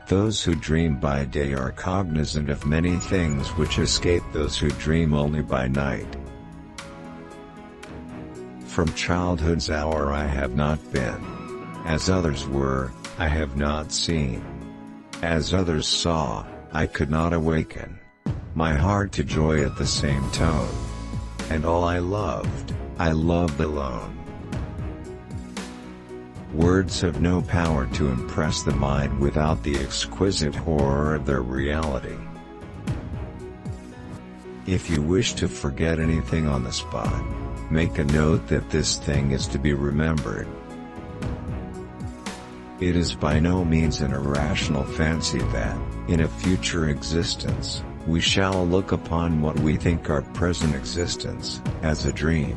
Those who dream by day are cognizant of many things which escape those who dream only by night. From childhood's hour I have not been. As others were, I have not seen. As others saw, I could not awaken my heart to joy at the same tone. And all I loved alone. Words have no power to impress the mind without the exquisite horror of their reality. If you wish to forget anything on the spot, make a note that this thing is to be remembered. It is by no means an irrational fancy that, in a future existence, we shall look upon what we think our present existence as a dream.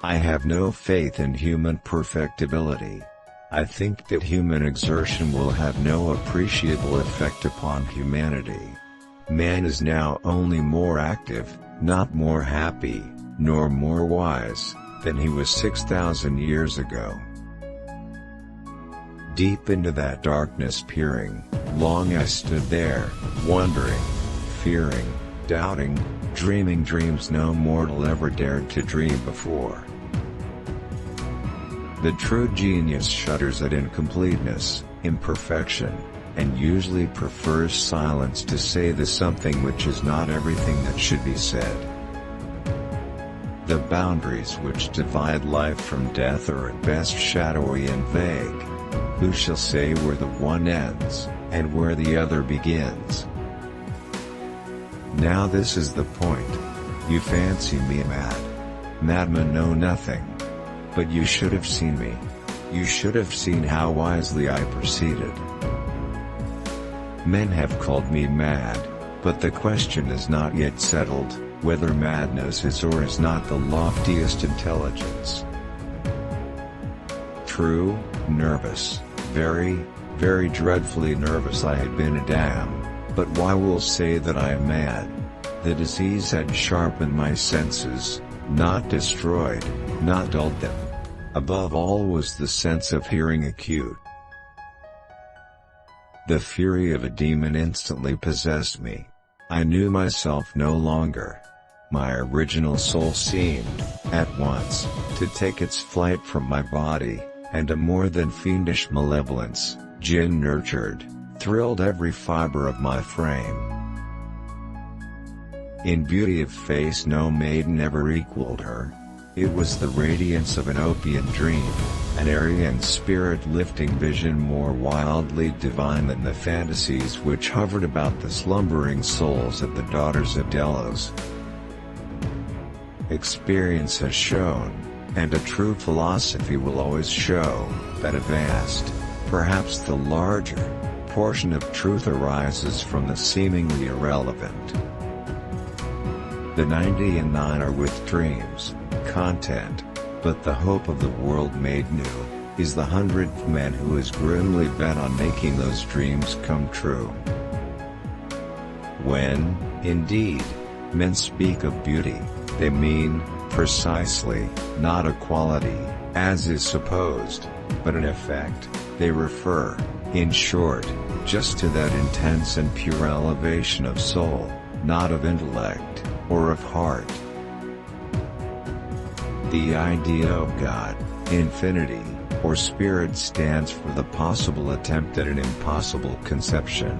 I have no faith in human perfectibility. I think that human exertion will have no appreciable effect upon humanity. Man is now only more active, not more happy, nor more wise, than he was 6,000 years ago. Deep into that darkness peering, long I stood there, wondering, fearing, doubting, dreaming dreams no mortal ever dared to dream before. The true genius shudders at incompleteness, imperfection, and usually prefers silence to say the something which is not everything that should be said. The boundaries which divide life from death are at best shadowy and vague. Who shall say where the one ends, and where the other begins? Now this is the point. You fancy me mad. Madmen know nothing. But you should have seen me. You should have seen how wisely I proceeded. Men have called me mad, but the question is not yet settled, whether madness is or is not the loftiest intelligence. True, nervous, very, very dreadfully nervous I had been a damn, but why will say that I am mad? The disease had sharpened my senses, not destroyed, not dulled them. Above all was the sense of hearing acute. The fury of a demon instantly possessed me. I knew myself no longer. My original soul seemed, at once, to take its flight from my body, and a more than fiendish malevolence, gin-nurtured, thrilled every fiber of my frame. In beauty of face no maiden ever equaled her. It was the radiance of an opiate dream, an Aryan spirit-lifting vision more wildly divine than the fantasies which hovered about the slumbering souls of the daughters of Delos. Experience has shown, and a true philosophy will always show, that a vast, perhaps the larger, portion of truth arises from the seemingly irrelevant. The 99 are with dreams, content, but the hope of the world made new, is the 100th man who is grimly bent on making those dreams come true. When, indeed, men speak of beauty, they mean, precisely, not a quality, as is supposed, but an effect. They refer, in short, just to that intense and pure elevation of soul, not of intellect, or of heart. The idea of God, infinity, or spirit stands for the possible attempt at an impossible conception.